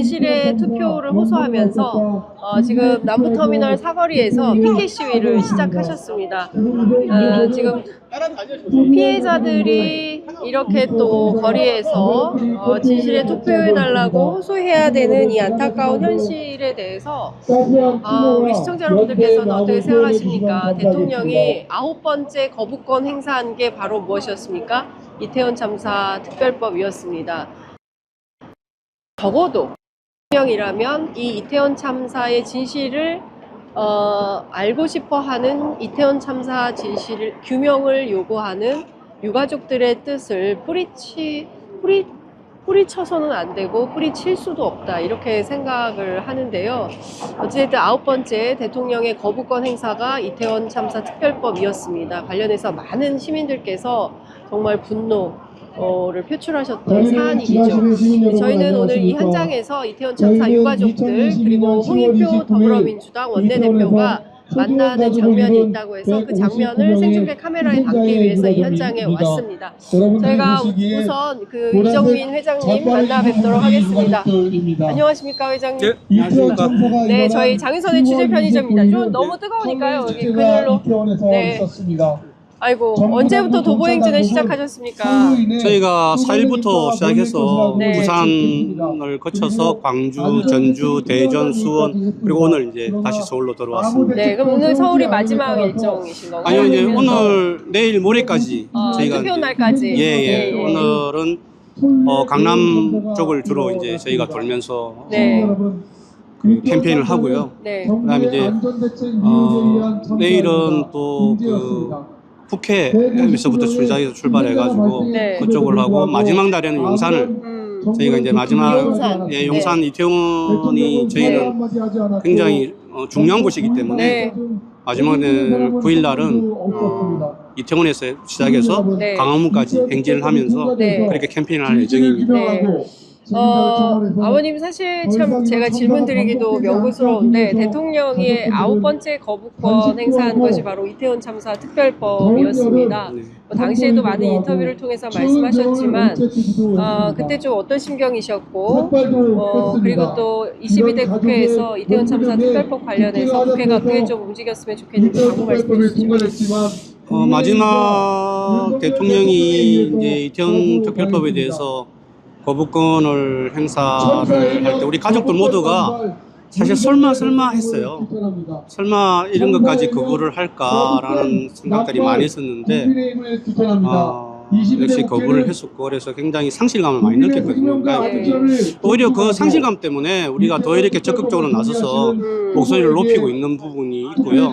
진실의 투표를 호소하면서 지금 남부터미널 사거리에서 피켓 시위를 시작하셨습니다. 지금 피해자들이 이렇게 또 거리에서 진실의 투표해달라고 호소해야 되는 이 안타까운 현실에 대해서 우리 시청자 여러분들께서는 어떻게 생각하십니까? 대통령이 9번째 거부권 행사한 게 바로 무엇이었습니까? 이태원 참사 특별법이었습니다. 적어도 대통령이라면 이 이태원 참사의 진실을 알고 싶어하는, 이태원 참사 진실을 규명을 요구하는 유가족들의 뜻을 뿌리쳐서는 안 되고 뿌리칠 수도 없다, 이렇게 생각을 하는데요. 어쨌든 9번째 대통령의 거부권 행사가 이태원 참사 특별법이었습니다. 관련해서 많은 시민들께서 정말 분노를 표출하셨던 사안이죠. 저희는 오늘 이 현장에서 이태원 참사 유가족들 그리고 홍익표 더불어민주당 원내대표가 만나는 장면이 있다고 해서 그 장면을 생중계 카메라에 담기 위해서 이 현장에 왔습니다. 저희가 우선 그 이정민 회장님 만나 뵙도록 하겠습니다. 안녕하십니까, 회장님? 네, 안녕하십니까? 네, 저희 장윤선의 취재 편의점입니다. 좀 너무 뜨거우니까요, 여기 그늘로. 네. 아이고, 언제부터 도보행진을 시작하셨습니까? 저희가 4일부터 시작해서 네. 부산을 거쳐서 광주, 전주, 대전, 수원, 그리고 오늘 이제 다시 서울로 들어왔습니다. 네, 그럼 오늘 서울이 마지막 일정이신 건가요? 아니요, 이제 오늘 내일 모레까지 저희가 투표 날까지. 예. 오늘은 강남 쪽을 주로 이제 저희가 돌면서 네. 그 캠페인을 하고요. 네. 그다음에 이제 내일은 또 그 북해에서부터 출발해가지고 네. 그쪽을 하고 마지막 날에는 용산을 저희가 이제 마지막 용산. 용산 이태원이 저희는 굉장히 중요한 곳이기 때문에 네. 마지막 날 9일 날은 이태원에서 시작해서 네. 광화문까지 행진을 하면서 네. 그렇게 캠페인을 할 예정입니다. 네. 아버님, 사실 참 제가 질문 드리기도 명구스러운데 대통령이 9번째 거부권 행사한 것이 바로 이태원 참사 특별법이었습니다. 당시에도 많은 인터뷰를 통해서 말씀하셨지만 그때 좀 어떤 심경이셨고 그리고 또 22대 국회에서 이태원 참사 특별법 관련해서 국회가 어떻게 좀 움직였으면 좋겠는지 광고 말씀해 주시죠. 마지막 대통령이 이제 이태원 특별법에 대해서 거부권을 행사를 할 때 우리 가족들 모두가 사실 설마 했어요. 설마 이런 것까지 거부를 할까라는 생각들이 많이 있었는데 역시 거부를 했었고, 그래서 굉장히 상실감을 많이 느꼈거든요. 오히려 그 상실감 때문에 우리가 더 이렇게 적극적으로 나서서 목소리를 높이고 있는 부분이 있고요.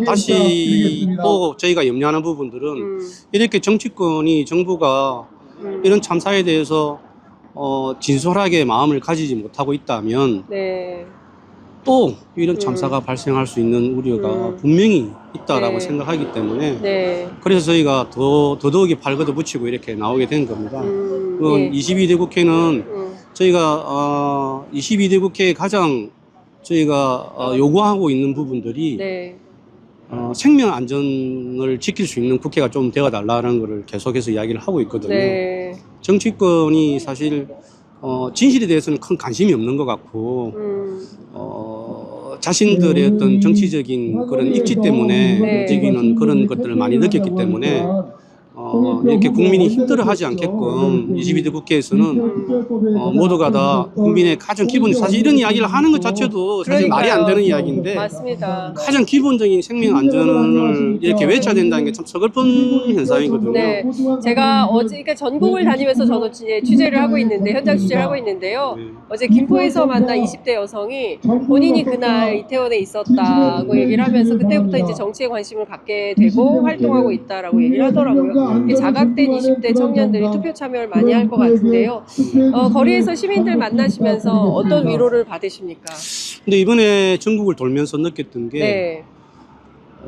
다시 또 저희가 염려하는 부분들은 이렇게 정치권이, 정부가 이런 참사에 대해서 진솔하게 마음을 가지지 못하고 있다면 또 이런 참사가 발생할 수 있는 우려가 분명히 있다라고 생각하기 때문에 그래서 저희가 더더욱이 발걷어 붙이고 이렇게 나오게 된 겁니다. 22대 국회는 저희가 22대 국회에 가장 저희가 요구하고 있는 부분들이 생명 안전을 지킬 수 있는 국회가 좀 되어달라는 것을 계속해서 이야기를 하고 있거든요. 정치권이 사실 진실에 대해서는 큰 관심이 없는 것 같고 자신들의 어떤 정치적인 그런 입지 때문에 움직이는 그런 것들을 많이 느꼈기 때문에 이렇게 국민이 힘들어하지 않게끔 22대 국회에서는 모두가 다 국민의 가장 기본, 사실 이런 이야기를 하는 것 자체도 사실 말이 안 되는 이야기인데 맞습니다. 가장 기본적인 생명 안전을 이렇게 외쳐야 된다는 게 참 서글픈 현상이거든요. 제가 어제 그러니까 전국을 다니면서 저도 취재를 하고 있는데, 현장 취재를 하고 있는데요. 어제 김포에서 만난 20대 여성이 본인이 그날 이태원에 있었다고 얘기를 하면서 그때부터 이제 정치에 관심을 갖게 되고 활동하고 있다라고 얘기를 하더라고요. 자각된 20대 청년들이 투표 참여를 많이 할 것 같은데요. 거리에서 시민들 만나시면서 어떤 위로를 받으십니까? 근데 이번에 전국을 돌면서 느꼈던 게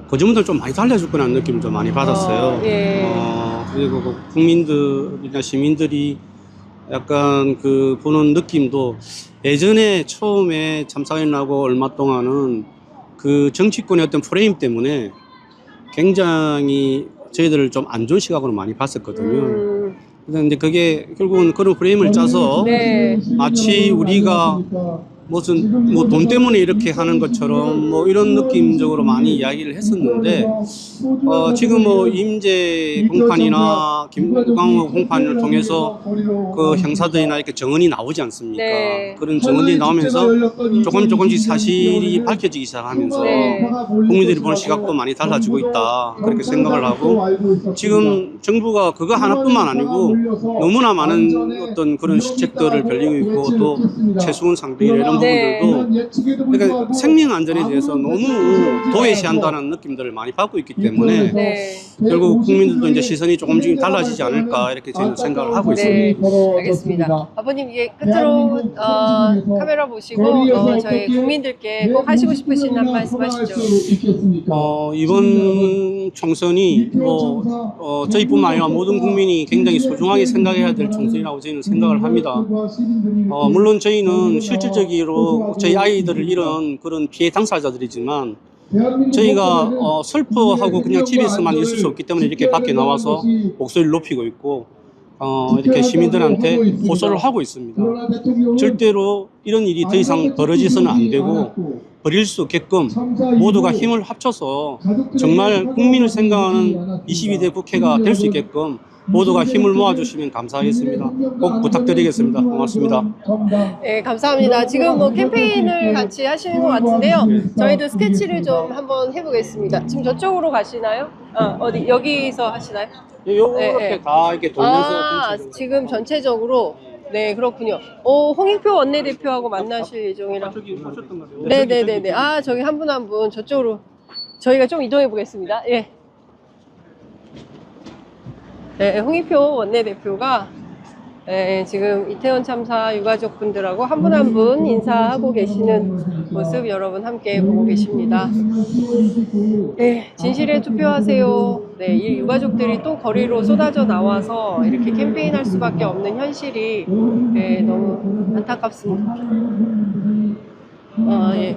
거주민들 좀 많이 달래줄 거라는 느낌을 좀 많이 받았어요. 그리고 국민들이나 시민들이 약간 그 보는 느낌도 예전에 처음에 참사가 일어나고 얼마 동안은 그 정치권의 어떤 프레임 때문에 굉장히 저희들을 좀 안 좋은 시각으로 많이 봤었거든요. 그런데 그게 결국은 그런 프레임을 짜서 네. 마치 우리가 무슨 뭐 돈 때문에 이렇게 하는 것처럼 뭐 이런 느낌적으로 많이 이야기를 했었는데 지금 뭐 임재 공판이나 김광호 공판을 통해서 그 형사들이나 이렇게 증언이 나오지 않습니까? 네. 그런 증언이 나오면서 조금씩 사실이 밝혀지기 시작하면서 네. 국민들이 보는 시각도 많이 달라지고 있다 그렇게 생각을 하고 지금 정부가 그거 하나뿐만 아니고 너무나 많은 어떤 그런 시책들을 벌이고 있고 또 최수훈 상병 이런 네. 부분들도 그러니까 생명 안전에 대해서 너무 도외시한다는 느낌들을 많이 받고 있기 때문에 네. 결국 국민들도 이제 시선이 조금씩 달라지지 않을까 이렇게 저는 생각을 하고 네, 있습니다. 알겠습니다. 아버님 이제 끝으로 카메라 보시고 저희 국민들께 꼭 하시고 싶으신 한 말씀 하시죠. 이번 총선이 저희뿐만 아니라 모든 국민이 굉장히 소중하게 생각해야 될 총선이라고 저희는 생각을 합니다. 물론 저희는 실질적으로 저희 아이들을 잃은 그런 피해 당사자들이지만 저희가 슬퍼하고 그냥 집에서만 있을 수 없기 때문에 이렇게 밖에 나와서 목소리를 높이고 있고 이렇게 시민들한테 호소를 하고 있습니다. 절대로 이런 일이 더 이상 벌어져서는 안 되고 버릴 수 없게끔 모두가 힘을 합쳐서 정말 국민을 생각하는 22대 국회가 될 수 있게끔 모두가 힘을 모아주시면 감사하겠습니다. 꼭 부탁드리겠습니다. 고맙습니다. 네, 감사합니다. 지금 뭐 캠페인을 같이 하시는 것 같은데요. 저희도 스케치를 좀 한번 해보겠습니다. 지금 저쪽으로 가시나요? 어디 여기서 하시나요? 이렇게 네. 다 이렇게 돌면서 지금 전체적으로 네, 그렇군요. 홍익표 원내대표하고 만나실 예정이라. 저기 오셨던 것 같아요. 네네네네. 저기 한 분 한 분 저쪽으로 저희가 좀 이동해 보겠습니다. 예. 네, 홍익표 원내대표가 지금 이태원 참사 유가족분들하고 한 분 한 분 인사하고 계시는 모습 여러분 함께 보고 계십니다. 네, 진실에 투표하세요. 네, 이 유가족들이 또 거리로 쏟아져 나와서 이렇게 캠페인할 수밖에 없는 현실이 너무 안타깝습니다. 예.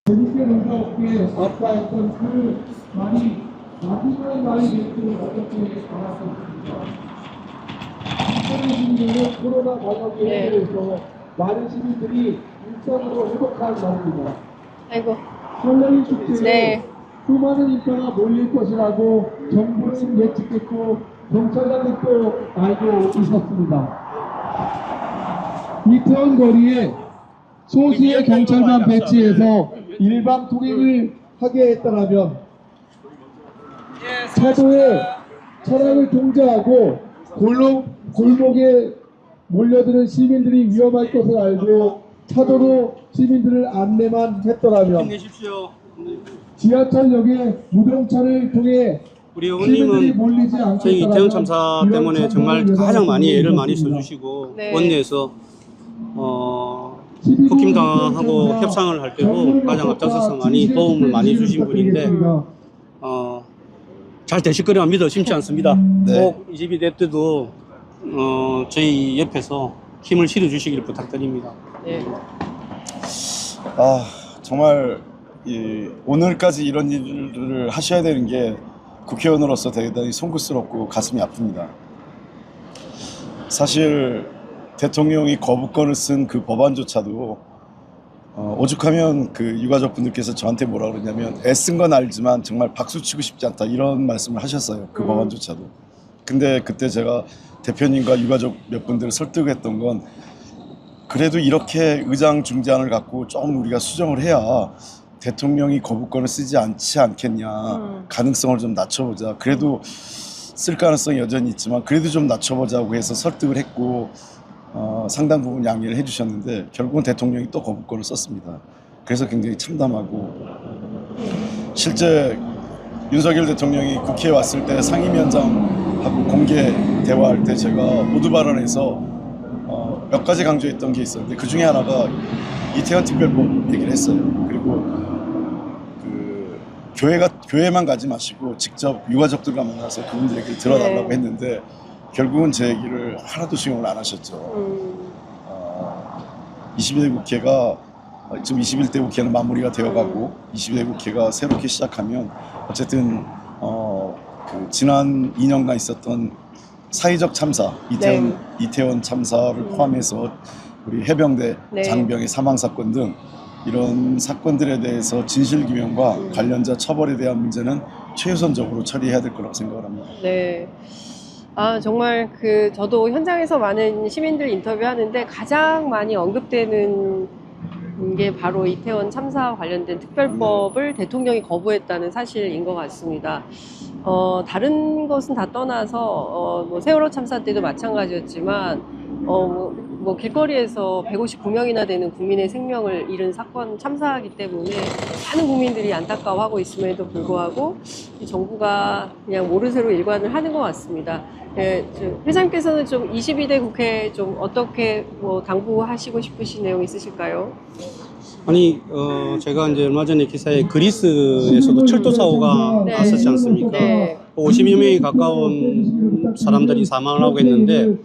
재밌게 놀다 올게 아까 했던 그 말이 마지막 말이 될지는 어떻게 알았습니다. 2020년은 코로나 방역에 대해서 많은 시민들이 일상으로 회복한 날입니다. 아이고. 설날의 축제에 네. 수많은 인파가 몰릴 것이라고 정부는 예측했고 경찰관들도 알고 있었습니다. 이태원 거리에 소수의 경찰만 배치해서 일반 통행을 하게 했더라면 차도에 차량을 통제하고 골목에 몰려드는 시민들이 위험할 것을 알고 차도로 시민들을 안내만 했더라면 힘내십시오. 지하철역에 무동차를 통해 우리 시민들이 의원님은 몰리지 않게 저희 이태원 했더라면 참사 이런 때문에 정말 참사를 가장 많이 애를 많이 예상하고 써주시고 네. 원내에서 국힘당하고 협상을 할 때도 가장 앞장서서 많이 도움을 많이 주신 분인데 잘 되실 거라 믿어 심지 않습니다. 네. 꼭 22대 때도 저희 옆에서 힘을 실어 주시길 부탁드립니다. 네. 정말 오늘까지 이런 일을 하셔야 되는 게 국회의원으로서 대단히 송구스럽고 가슴이 아픕니다. 사실 대통령이 거부권을 쓴 그 법안조차도 오죽하면 그 유가족분들께서 저한테 뭐라 그러냐면 애쓴 건 알지만 정말 박수 치고 싶지 않다 이런 말씀을 하셨어요. 그 법안조차도. 근데 그때 제가 대표님과 유가족 몇 분들을 설득했던 건 그래도 이렇게 의장중재안을 갖고 좀 우리가 수정을 해야 대통령이 거부권을 쓰지 않지 않겠냐. 가능성을 좀 낮춰보자. 그래도 쓸 가능성이 여전히 있지만 그래도 좀 낮춰보자고 해서 설득을 했고 상당 부분 양해를 해주셨는데 결국은 대통령이 또 거부권을 썼습니다. 그래서 굉장히 참담하고 실제 윤석열 대통령이 국회에 왔을 때 상임위원장하고 공개 대화할 때 제가 모두 발언에서 몇 가지 강조했던 게 있었는데 그 중에 하나가 이태원 특별법 얘기를 했어요. 그리고 그 교회만 가지 마시고 직접 유가족들과 만나서 그분들 얘기를 들어달라고 했는데 결국은 제 얘기를 하나도 수용을 안 하셨죠. 22대 국회가 지금 21대 국회는 마무리가 되어가고 22대 국회가 새롭게 시작하면 어쨌든 그 지난 2년간 있었던 사회적 참사, 이태원 참사를 포함해서 우리 해병대 네. 장병의 사망 사건 등 이런 사건들에 대해서 진실 규명과 관련자 처벌에 대한 문제는 최우선적으로 처리해야 될 거라고 생각을 합니다. 네. 아, 정말 저도 현장에서 많은 시민들 인터뷰하는데 가장 많이 언급되는 게 바로 이태원 참사와 관련된 특별법을 대통령이 거부했다는 사실인 것 같습니다. 다른 것은 다 떠나서 뭐 세월호 참사 때도 마찬가지였지만 뭐 길거리에서 159명이나 되는 국민의 생명을 잃은 사건 참사이기 때문에 많은 국민들이 안타까워하고 있음에도 불구하고 이 정부가 그냥 모르쇠로 일관을 하는 것 같습니다. 예, 회장님께서는 좀 22대 국회 좀 어떻게 뭐 당부하시고 싶으신 내용 있으실까요? 아니, 제가 이제 얼마 전에 기사에 그리스에서도 철도 사고가 네. 났었지 않습니까? 네. 50여 명이 가까운 사람들이 사망을 하고 있는데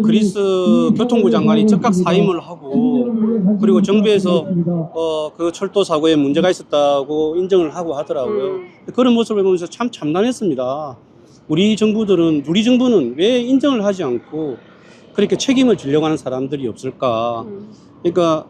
그리스 교통부 장관이 즉각 사임을 하고 그리고 정부에서 그 철도 사고에 문제가 있었다고 인정을 하고 하더라고요. 그런 모습을 보면서 참 참담했습니다. 우리 정부는 왜 인정을 하지 않고 그렇게 책임을 지려고 하는 사람들이 없을까? 그러니까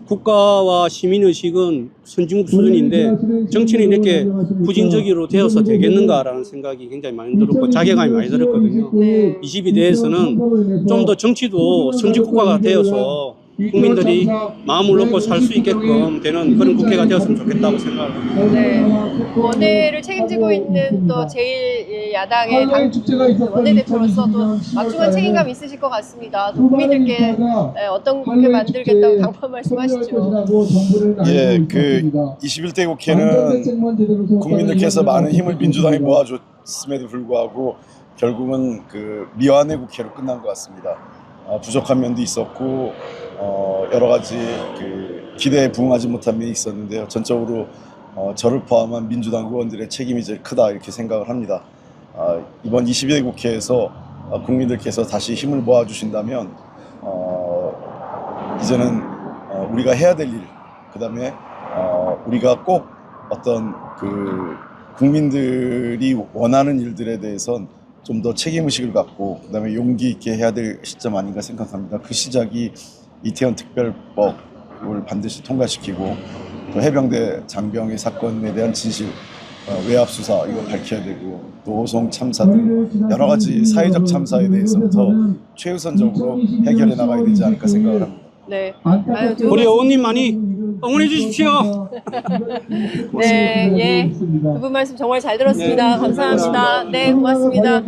국가와 시민의식은 선진국 수준인데 정치는 이렇게 부진적으로 되어서 되겠는가라는 생각이 굉장히 많이 들었고 자괴감이 많이 들었거든요. 네. 22대에서는 좀 더 정치도 선진국가가 되어서 국민들이 마음을 놓고 살 수 있게끔 되는 그런 국회가 되었으면 좋겠다고 생각합니다. 네. 원내를 책임지고 있는 또 제일 야당의 원내대표로서도 막중한 책임감 있으실 것 같습니다. 또 국민들께 어떤 국회 만들겠다고 당부한 말씀하시죠. 예, 그 21대 국회는 국민들께서 많은 힘을 민주당이 모아줬음에도 불구하고 결국은 그 미완의 국회로 끝난 것 같습니다. 부족한 면도 있었고 여러 가지 그 기대에 부응하지 못한 면이 있었는데요. 전적으로 저를 포함한 민주당 의원들의 책임이 제일 크다 이렇게 생각을 합니다. 이번 22대 국회에서 국민들께서 다시 힘을 모아주신다면 이제는 우리가 해야 될 일, 그다음에 우리가 꼭 어떤 그 국민들이 원하는 일들에 대해선 좀 더 책임의식을 갖고 그다음에 용기 있게 해야 될 시점 아닌가 생각합니다. 그 시작이 이태원 특별법을 반드시 통과시키고 또 해병대 장병의 사건에 대한 진실, 외압 수사 이거 밝혀야 되고 또 오송 참사 등 여러 가지 사회적 참사에 대해서부터 최우선적으로 해결해 나가야 되지 않을까 생각을 합니다. 네. 우리 의원님 많이 응원해 주십시오. 네, 예. 두 분 말씀 정말 잘 들었습니다. 감사합니다. 네, 고맙습니다.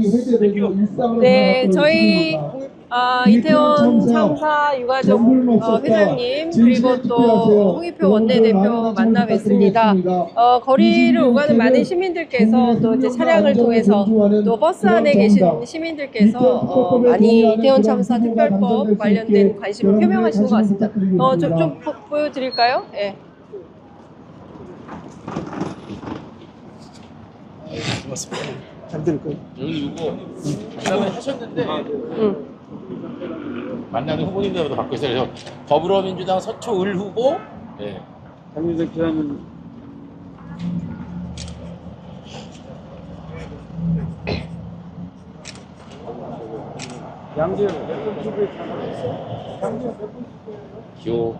네, 저희 이태원 참사 유가족 회장님 그리고 또 홍익표 원내대표 만나 뵙습니다. 거리를 오가는 많은 시민들께서 또 이제 차량을 통해서 또 버스 안에 계신 시민들께서 많이 이태원 참사 특별법 관련된 관심을 표명하시는 것 같습니다. 좀 보여드릴까요? 예. 고맙습니다. 잘 들을까요? 여기 이거 만나면 하셨는데 만나는 후보님들도 받고 있어요. 그래서 더불어민주당 서초을 후보, 네. 장윤석 기자님. 양재 기호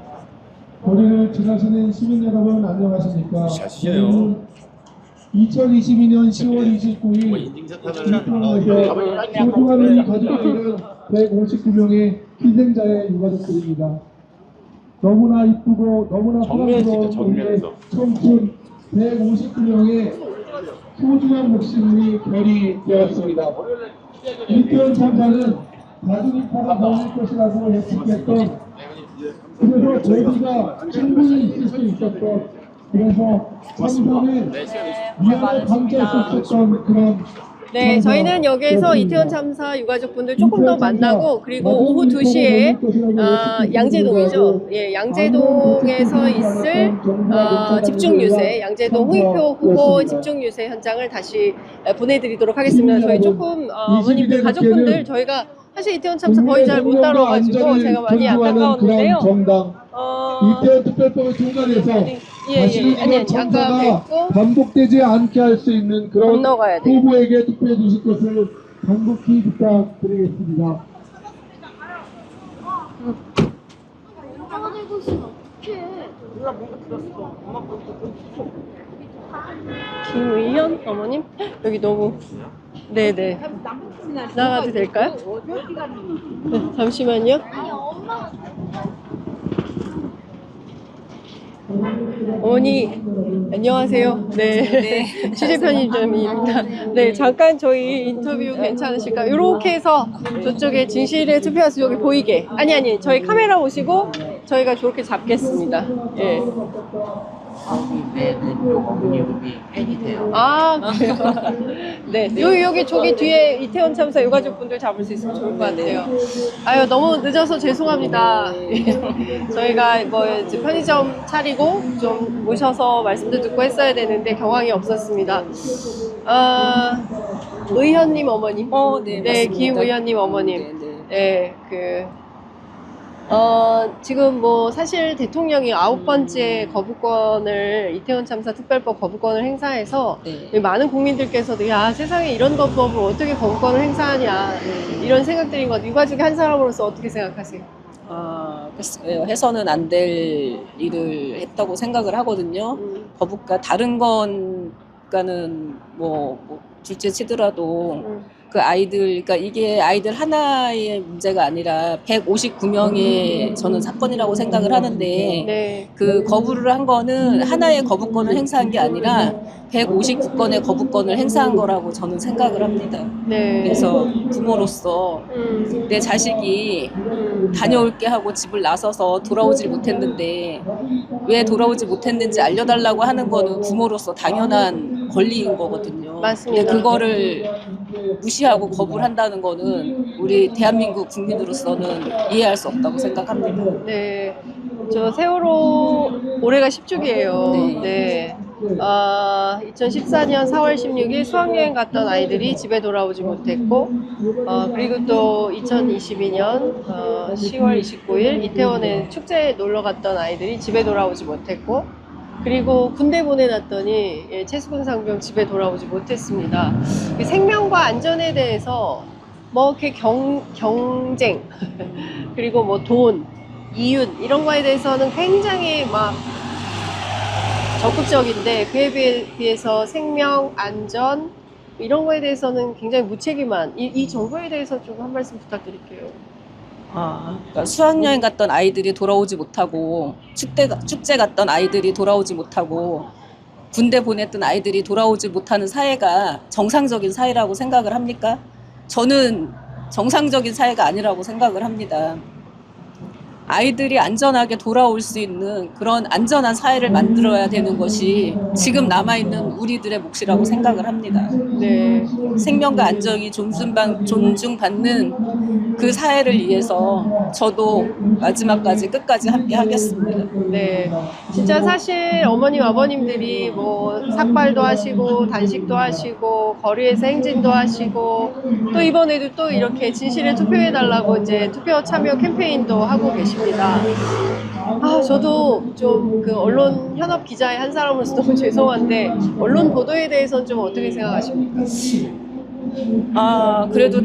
거리를 지나시는 시민 여러분 안녕하십니까? 샷이에요. 2022년 10월 뭐 29일 인증샷 하면 소중한 의미 가지고 있는 159명의 희생자의 유가족들입니다. 너무나 이쁘고 너무나 정면에서 사랑스러운 우리의 정면에서. 청춘 159명의 소중한 목숨이 결의되었습니다. 이태원 참사는 나중에 파가 넘을 것이라고 예측했던, 그래서 저희가 충분히 있을 수 있었던, 그래서 참사는 미안을 감지했었던 그런. 네, 저희는 여기에서 이태원 참사 유가족분들 조금 더 만나고 그리고 오후 2시에 양재동이죠. 예, 양재동에서 있을 집중 유세, 양재동 홍익표 후보 집중 유세 현장을 다시 보내드리도록 하겠습니다. 저희 조금 어머님들 가족분들 저희가 사실 이태원 참사 거의 잘 못 따라와가지고 제가 많이 안타까웠는데요. 이태원 특별법의 중간에서 다시는 이런 아까 참사가 뵙고 반복되지 않게 할 수 있는 그런 건너가야 돼. 후보에게 투표해 주실 것을 간곡히 부탁드리겠습니다. 김의현 어머님? 여기 너무 네네 나가도 될까요? 네, 잠시만요. 어머니 안녕하세요. 네, 취재 편집점입니다. 네, 잠깐 저희 인터뷰 괜찮으실까요? 이렇게 해서 저쪽에 진실의 투표함수 여기 보이게. 아니 저희 카메라 오시고 저희가 저렇게 잡겠습니다. 예. 여기 팬이 돼요. 아 그래요? 네, 여기 저기 뒤에 이태원 참사 유가족분들 잡을 수 있으면 좋을 것 같아요. 아유 너무 늦어서 죄송합니다. 저희가 뭐 이제 편의점 차리고 좀 모셔서 말씀도 듣고 했어야 되는데 경황이 없었습니다. 의현님 어머님. 네, 네, 맞습니다. 김 의현님 어머님. 네. 네, 지금 뭐 사실 대통령이 9번째 거부권을 이태원 참사 특별법 거부권을 행사해서 네. 많은 국민들께서도 야 세상에 이런 법을 어떻게 거부권을 행사하냐 이런 생각들인 것 같아요. 유가족의 한 사람으로서 어떻게 생각하세요? 글쎄요. 해서는 안 될 일을 했다고 생각을 하거든요. 거부가 다른 건가는 뭐 둘째 치더라도 그 아이들, 그러니까 이게 아이들 하나의 문제가 아니라 159명의 저는 사건이라고 생각을 하는데 네. 그 거부를 한 거는 하나의 거부권을 행사한 게 아니라 159건의 거부권을 행사한 거라고 저는 생각을 합니다. 네. 그래서 부모로서 내 자식이 다녀올게 하고 집을 나서서 돌아오질 못했는데 왜 돌아오지 못했는지 알려달라고 하는 거는 부모로서 당연한 권리인 거거든요. 맞습니다. 근데 그거를 무시하고 거부를 한다는 거는 우리 대한민국 국민으로서는 이해할 수 없다고 생각합니다. 네. 저 세월호 올해가 10주기예요. 네. 네. 2014년 4월 16일 수학여행 갔던 아이들이 집에 돌아오지 못했고, 그리고 또 2022년 10월 29일 이태원에 축제에 놀러 갔던 아이들이 집에 돌아오지 못했고, 그리고 군대 보내놨더니 채수군 상병 집에 돌아오지 못했습니다. 이 생명과 안전에 대해서 뭐 이렇게 경쟁 그리고 뭐 돈, 이윤 이런 거에 대해서는 굉장히 막 적극적인데 그에 비해서 생명, 안전 이런 거에 대해서는 굉장히 무책임한 이 정부에 대해서 좀 한 말씀 부탁드릴게요. 그러니까 수학여행 갔던 아이들이 돌아오지 못하고 축제 갔던 아이들이 돌아오지 못하고 군대 보냈던 아이들이 돌아오지 못하는 사회가 정상적인 사회라고 생각을 합니까? 저는 정상적인 사회가 아니라고 생각을 합니다. 아이들이 안전하게 돌아올 수 있는 그런 안전한 사회를 만들어야 되는 것이 지금 남아있는 우리들의 몫이라고 생각을 합니다. 네. 생명과 안전이 존중받는 그 사회를 위해서 저도 마지막까지 끝까지 함께 하겠습니다. 네. 진짜 사실 어머님, 아버님들이 뭐 삭발도 하시고 단식도 하시고 거리에서 행진도 하시고 또 이번에도 또 이렇게 진실에 투표해달라고 이제 투표 참여 캠페인도 하고 계십니다. 저도 좀 그 언론 현업 기자의 한 사람으로서 너무 죄송한데 언론 보도에 대해서는 좀 어떻게 생각하십니까? 그래도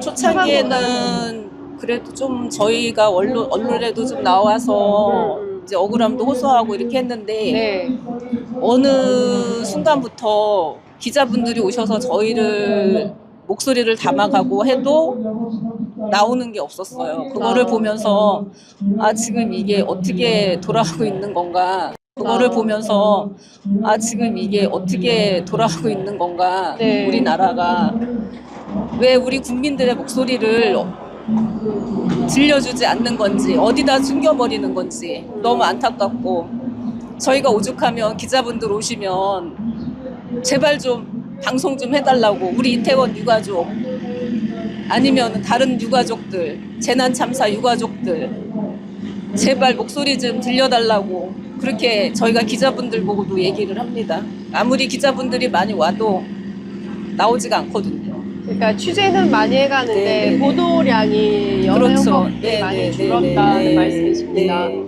초창기에는 그래도 좀 저희가 언론에도 좀 나와서 이제 억울함도 호소하고 이렇게 했는데 네. 어느 순간부터 기자분들이 오셔서 저희를 목소리를 담아가고 해도 나오는 게 없었어요. 그거를 보면서 지금 이게 어떻게 돌아가고 있는 건가. 그거를 보면서 지금 이게 어떻게 돌아가고 있는 건가. 네. 우리나라가 왜 우리 국민들의 목소리를 들려주지 않는 건지 어디다 숨겨버리는 건지 너무 안타깝고 저희가 오죽하면 기자분들 오시면 제발 좀 방송 좀 해달라고 우리 이태원 유가족 아니면 다른 유가족들 재난참사 유가족들 제발 목소리 좀 들려달라고 그렇게 저희가 기자분들 보고도 얘기를 합니다. 아무리 기자분들이 많이 와도 나오지가 않거든요. 그러니까 취재는 많이 해가는데 네, 네, 네. 보도량이 여러 그렇죠. 형국에 많이 줄었다는 말씀이십니다. 네.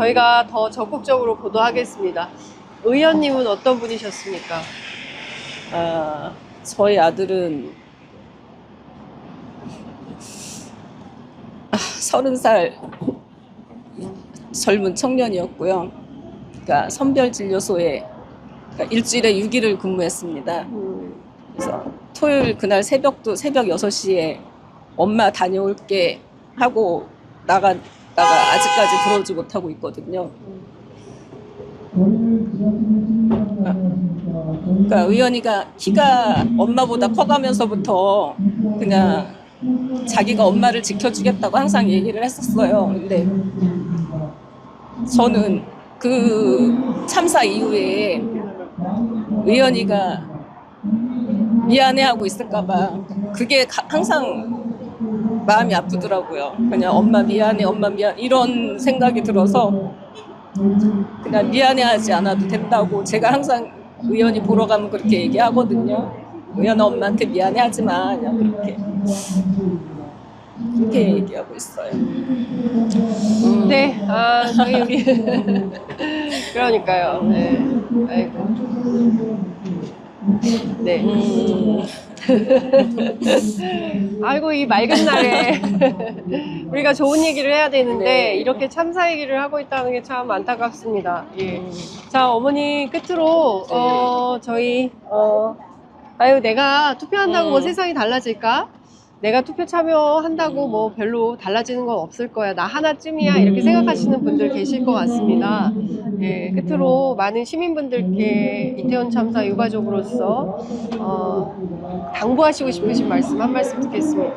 저희가 더 적극적으로 보도하겠습니다. 의원님은 어떤 분이셨습니까? 저희 아들은 30살 젊은 청년이었고요. 그러니까 선별진료소에 그러니까 일주일에 6일을 근무했습니다. 그래서 토요일 그날 새벽 6시에 엄마 다녀올게 하고 나갔다가 아직까지 들어오지 못하고 있거든요. 그러니까 의연이가 키가 엄마보다 커가면서부터 그냥 자기가 엄마를 지켜주겠다고 항상 얘기를 했었어요. 근데 저는 그 참사 이후에 의연이가 미안해하고 있을까봐 그게 항상 마음이 아프더라고요. 그냥 엄마 미안해, 엄마 미안 이런 생각이 들어서 그냥 미안해하지 않아도 된다고 제가 항상 의연이 보러 가면 그렇게 얘기하거든요. 의연아 엄마한테 미안해하지 마 그냥 그렇게 얘기하고 있어요. 네, 저희 우리 그러니까요. 네, 아이고. 네. 아이고 이 맑은 날에 우리가 좋은 얘기를 해야 되는데 네. 이렇게 참사 얘기를 하고 있다는 게 참 안타깝습니다. 예. 자 어머니 끝으로 저희 아유 내가 투표한다고 뭐 세상이 달라질까? 내가 투표 참여한다고 뭐 별로 달라지는 건 없을 거야. 나 하나쯤이야. 이렇게 생각하시는 분들 계실 것 같습니다. 예, 끝으로 많은 시민분들께 이태원 참사 유가족으로서 당부하시고 싶으신 말씀 한 말씀 듣겠습니다.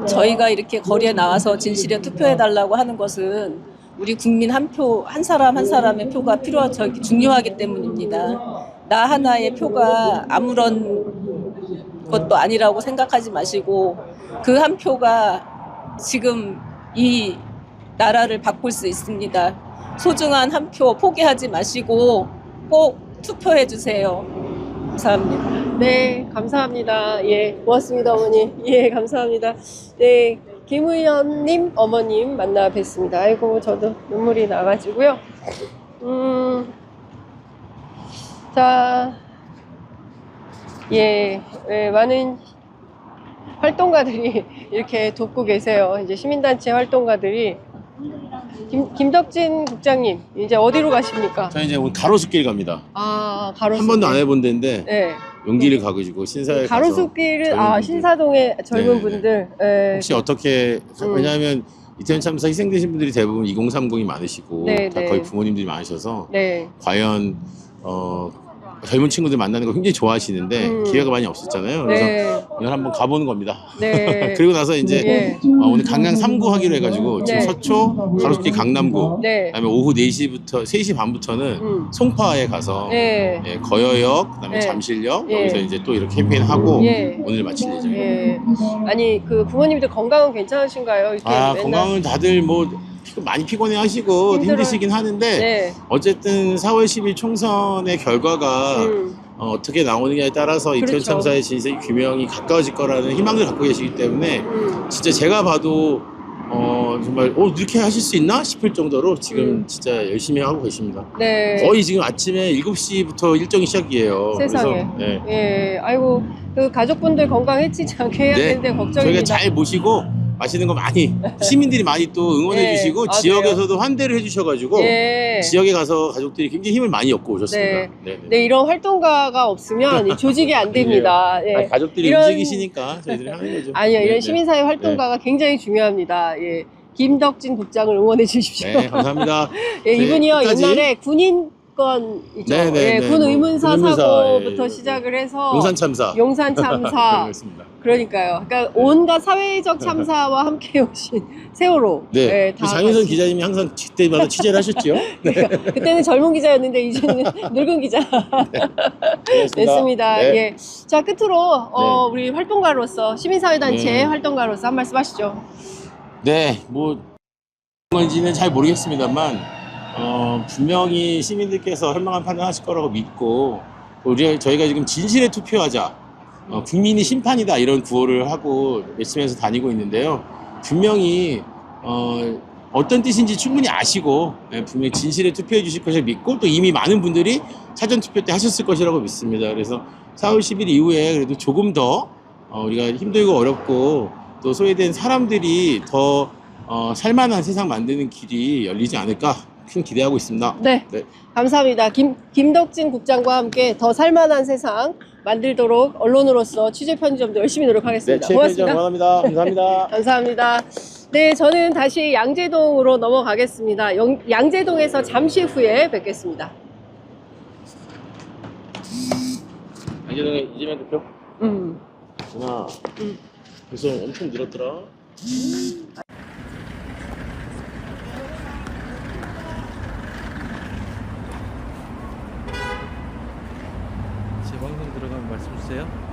저희가 이렇게 거리에 나와서 진실에 투표해달라고 하는 것은 우리 국민 한 사람 한 사람의 표가 중요하기 때문입니다. 나 하나의 표가 아무런 것도 아니라고 생각하지 마시고 그 한 표가 지금 이 나라를 바꿀 수 있습니다. 소중한 한 표 포기하지 마시고 꼭 투표해 주세요. 감사합니다. 네, 감사합니다. 예, 고맙습니다, 어머니. 예, 감사합니다. 네, 김 의원님, 어머님 만나 뵙습니다. 아이고, 저도 눈물이 나가지고요. 자, 많은 활동가들이 이렇게 돕고 계세요. 이제 시민단체 활동가들이. 김덕진 국장님, 이제 어디로 가십니까? 저희 이제 오늘 가로수길 갑니다. 가로수. 한 번도 안 해본 데인데 네. 용기를 가가지고 신사에 가로수길은 젊은 신사동의 젊은 네네. 분들. 예. 혹시 어떻게 왜냐하면 이태원 참사 희생되신 분들이 대부분 2030이 많으시고 네, 다 네. 거의 부모님들이 많으셔서 네. 과연 젊은 친구들 만나는 거 굉장히 좋아하시는데 기회가 많이 없었잖아요. 그래서 네. 오늘 한번 가보는 겁니다. 네. 그리고 나서 이제 예. 오늘 강남 3구 하기로 해가지고 지금 네. 서초, 가로수길 강남구, 네. 그다음에 오후 3시 반부터는 송파에 가서 예. 거여역, 그다음에 네. 잠실역 예. 여기서 이제 또 이렇게 캠페인하고 예. 오늘 마칠 예정입니다. 예. 아니 그 부모님들 건강은 괜찮으신가요? 이렇게 맨날. 건강은 다들 뭐 많이 피곤해 하시고 힘드시긴 하는데 네. 어쨌든 4월 10일 총선의 결과가 어떻게 나오느냐에 따라서 이태원 그렇죠. 참사의 진실 규명이 가까워질 거라는 희망을 갖고 계시기 때문에 진짜 제가 봐도 정말 이렇게 하실 수 있나 싶을 정도로 지금 진짜 열심히 하고 계십니다. 네. 거의 지금 아침에 7시부터 일정이 시작이에요. 세상에. 그래서 네. 예. 아이고 그 가족분들 건강 해치지 않게 해야 되는데 걱정입니다. 저희가 잘 모시고 맛있는 거 많이 시민들이 많이 또 응원해 네, 주시고 맞아요. 지역에서도 환대를 해주셔가지고 예. 지역에 가서 가족들이 굉장히 힘을 많이 얻고 오셨습니다. 네. 네. 네, 이런 활동가가 없으면 이 조직이 안 됩니다. 예. 아니, 가족들이 이런- 움직이시니까 저희들이 하는 거죠. 아니요, 네, 이런 네. 시민사회 활동가가 굉장히 중요합니다. 예. 김덕진 국장을 응원해 주십시오. 네, 감사합니다. 예, 네, 이분이요, 끝까지. 옛날에 군인권이죠. 네, 네, 예, 네, 군 뭐, 의문사 군 의문사, 사고부터 예. 시작을 해서 용산 참사. 용산 참사. 그렇습니다. 그러니까요. 그러니까 온갖 사회적 참사와 함께 오신 세월호. 네. 예, 다 장윤선 같이. 기자님이 항상 그때마다 취재를 하셨죠. 네. 그때는 젊은 기자였는데 이제는 늙은 기자 됐습니다. 네. 예. 자 끝으로 우리 활동가로서 시민사회단체 네. 활동가로서 한 말씀 하시죠. 네, 뭐 건지는 잘 모르겠습니다만 분명히 시민들께서 현명한 판단하실 거라고 믿고 저희가 지금 진실에 투표하자, 국민이 심판이다 이런 구호를 하고 외치면서 다니고 있는데요. 분명히 어떤 뜻인지 충분히 아시고 분명히 진실에 투표해 주실 것을 믿고 또 이미 많은 분들이 사전 투표 때 하셨을 것이라고 믿습니다. 그래서 4월 10일 이후에 그래도 조금 더 우리가 힘들고 어렵고 또 소외된 사람들이 더 살만한 세상 만드는 길이 열리지 않을까 큰 기대하고 있습니다. 네. 네. 감사합니다. 김덕진 국장과 함께 더 살만한 세상 만들도록 언론으로서 취재 편집점도 열심히 노력하겠습니다. 고맙습니다. 응원합니다. 감사합니다. 감사합니다. 네, 저는 다시 양재동으로 넘어가겠습니다. 양재동에서 잠시 후에 뵙겠습니다. 양재동의 이재명 대표? 구나. 벌써 엄청 늘었더라. 제 방송 들어가면 말씀 주세요.